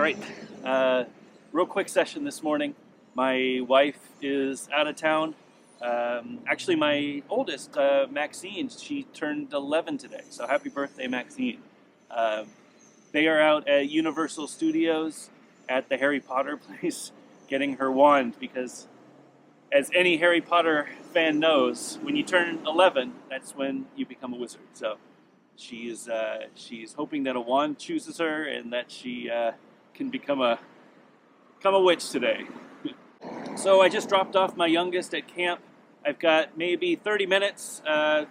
right, real quick session this morning. My wife is out of town. Actually, my oldest, Maxine, she turned 11 today. So happy birthday, Maxine. They are out at Universal Studios at the Harry Potter place getting her wand because, as any Harry Potter fan knows, when you turn 11, that's when you become a wizard. So she's hoping that a wand chooses her and that she can become a witch today. So I just dropped off my youngest at camp. I've got maybe 30 minutes,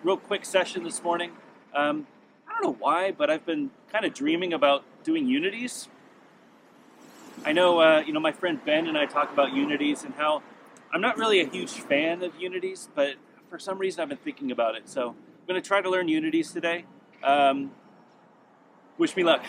real quick session this morning. I don't know why, but I've been kind of dreaming about doing Unities. I know, my friend Ben and I talk about Unities and how I'm not really a huge fan of Unities, but for some reason I've been thinking about it. So I'm going to try to learn Unities today. Wish me luck.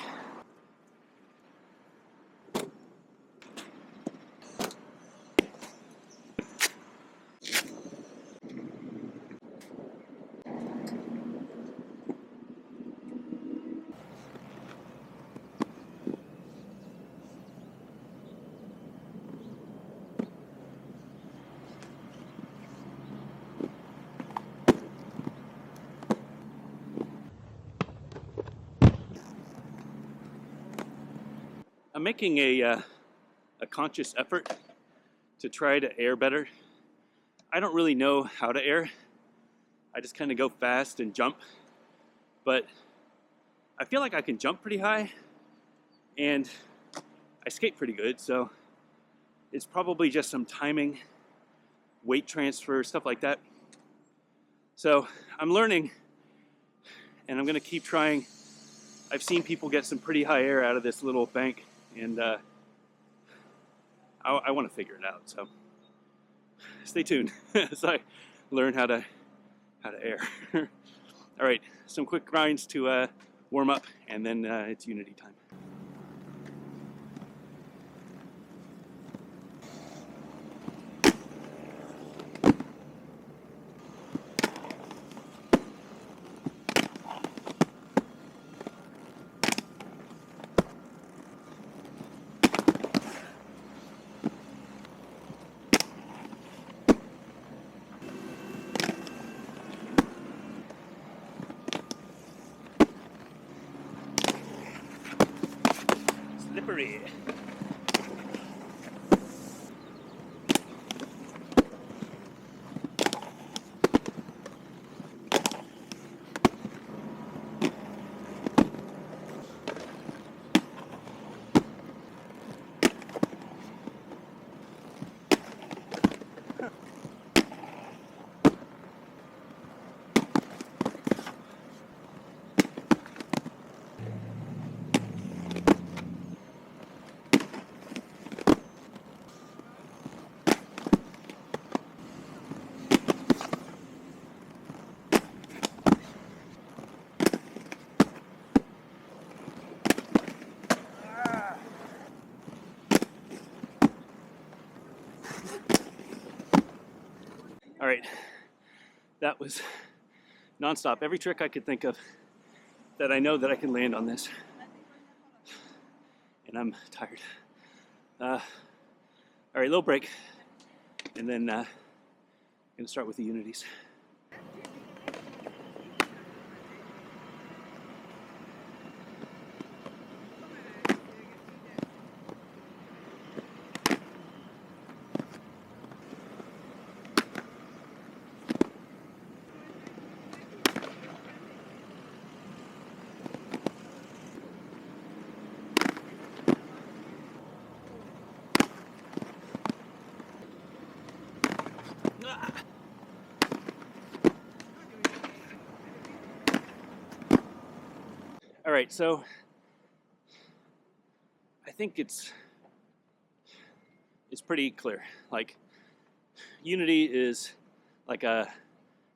I'm making a conscious effort to try to air better. I don't really know how to air. I just kind of go fast and jump. But I feel like I can jump pretty high and I skate pretty good. So it's probably just some timing, weight transfer, stuff like that. So I'm learning and I'm going to keep trying. I've seen people get some pretty high air out of this little bank. And I want to figure it out, so stay tuned as I learn how to air. All right, some quick grinds to warm up, and then it's Unity time. Slippery. All right, that was nonstop. Every trick I could think of that I know that I can land on this. And I'm tired. All right, little break. And then I'm gonna start with the Unities. All right, so I think it's pretty clear. Like, Unity is like a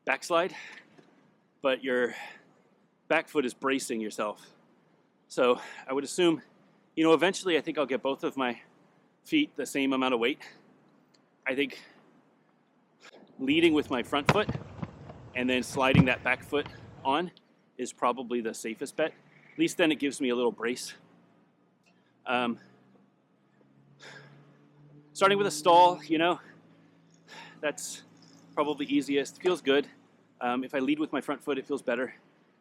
backslide, but your back foot is bracing yourself. So I would assume, eventually I think I'll get both of my feet the same amount of weight. I think leading with my front foot and then sliding that back foot on is probably the safest bet. At least then it gives me a little brace. starting with a stall, you know, that's probably easiest. Feels good. If I lead with my front foot, it feels better.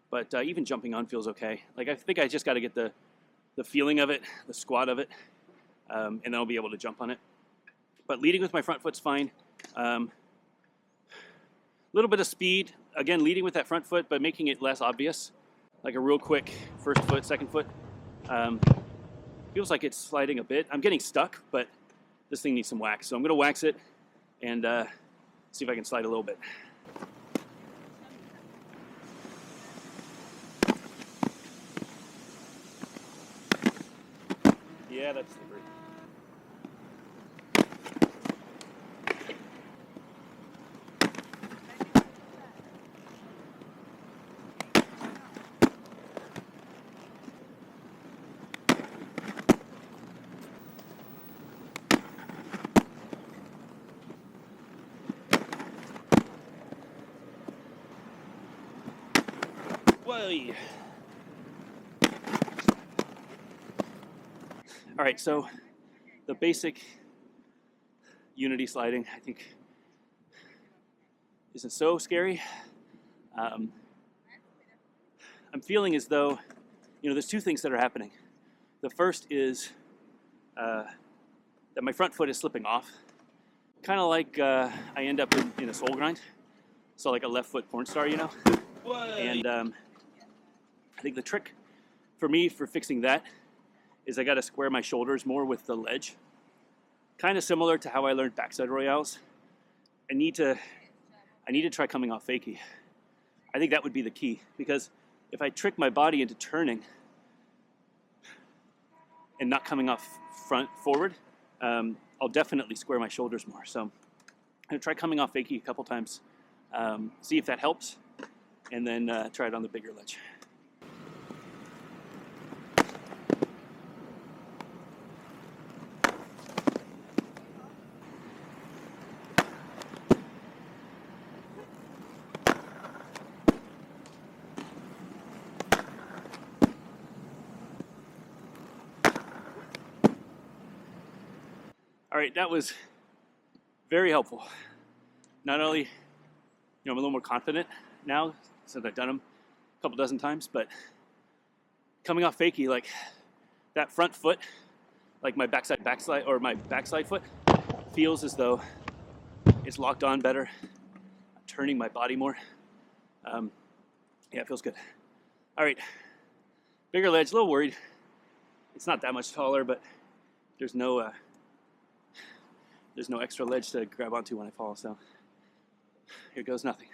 But even jumping on feels okay. Like, I think I just got to get the feeling of it, the squat of it, and then I'll be able to jump on it. But leading with my front foot's fine. Little bit of speed. Again, leading with that front foot, but making it less obvious. Like a real quick first foot, second foot. Feels like it's sliding a bit. I'm getting stuck, but this thing needs some wax. So I'm going to wax it and see if I can slide a little bit. Yeah, that's slippery. Whoa. All right, so the basic Unity sliding, I think, isn't so scary. I'm feeling as though, you know, there's two things that are happening. The first is that my front foot is slipping off, kind of like I end up in a soul grind, so like a left foot porn star, you know. And I think the trick for me for fixing that is I got to square my shoulders more with the ledge. Kind of similar to how I learned backside royales. I need to try coming off fakie. I think that would be the key, because if I trick my body into turning and not coming off forward, I'll definitely square my shoulders more. So I'm gonna try coming off fakie a couple times, see if that helps, and then try it on the bigger ledge. All right, that was very helpful. Not only, you know, I'm a little more confident now since I've done them a couple dozen times, but coming off fakie, like that front foot, like my backside or my backside foot, feels as though it's locked on better. I'm turning my body more. Yeah, it feels good. All right, bigger ledge, a little worried. It's not that much taller, but there's no extra ledge to grab onto when I fall, so here goes nothing.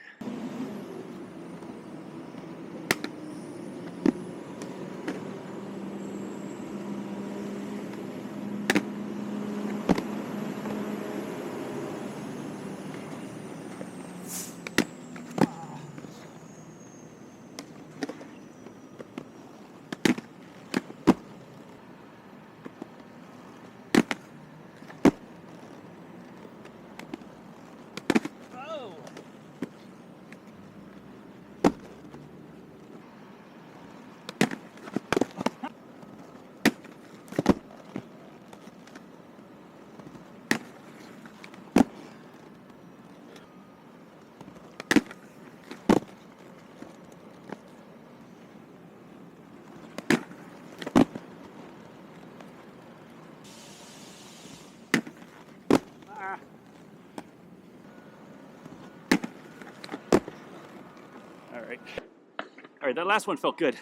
All right, that last one felt good.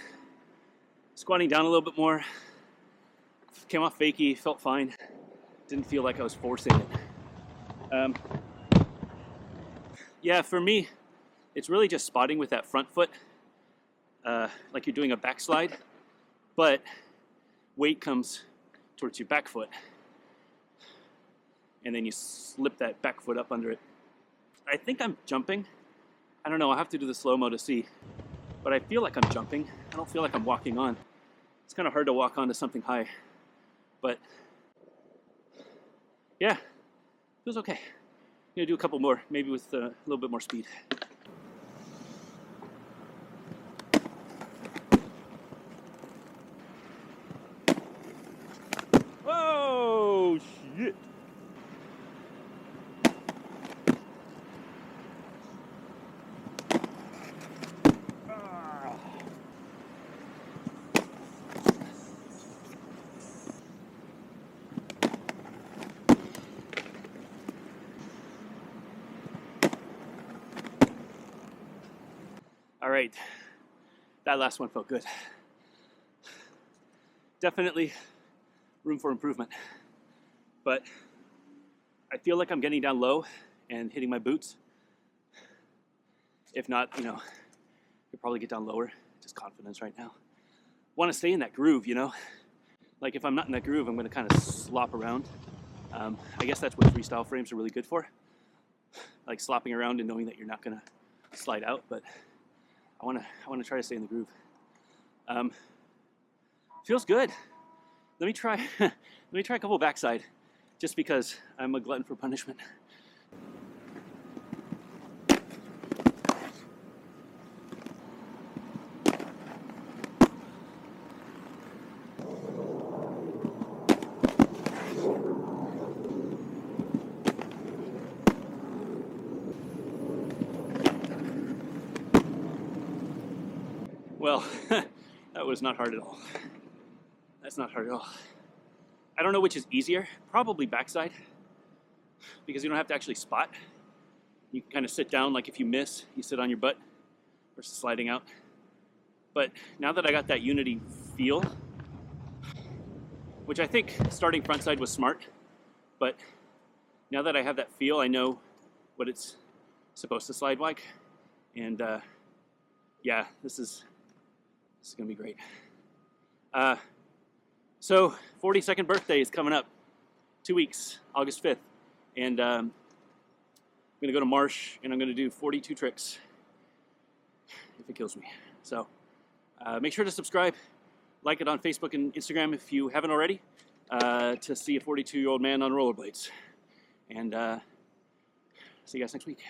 Squatting down a little bit more, came off fakie, felt fine. Didn't feel like I was forcing it. Yeah, for me, it's really just spotting with that front foot, like you're doing a backslide, but weight comes towards your back foot, and then you slip that back foot up under it. I think I'm jumping. I don't know, I'll have to do the slow-mo to see. But I feel like I'm jumping. I don't feel like I'm walking on. It's kind of hard to walk onto something high. But yeah, feels okay. I'm gonna do a couple more, maybe with a little bit more speed. Whoa, shit. All right, that last one felt good. Definitely room for improvement, but I feel like I'm getting down low and hitting my boots. If not, you know, could probably get down lower. Just confidence right now. Want to stay in that groove, you know? Like if I'm not in that groove, I'm going to kind of slop around. I guess that's what freestyle frames are really good for. Like slopping around and knowing that you're not going to slide out, but I want to try to stay in the groove. Feels good. Let me try a couple backside, just because I'm a glutton for punishment. Well, that was not hard at all. That's not hard at all. I don't know which is easier. Probably backside, because you don't have to actually spot. You can kind of sit down, like if you miss, you sit on your butt versus sliding out. But now that I got that Unity feel, which I think starting frontside was smart, but now that I have that feel, I know what it's supposed to slide like. And yeah, this is gonna be great. So 42nd birthday is coming up, 2 weeks, August 5th. And I'm gonna go to Marsh and I'm gonna do 42 tricks if it kills me. So make sure to subscribe, like it on Facebook and Instagram if you haven't already, to see a 42-year-old man on rollerblades. And see you guys next week.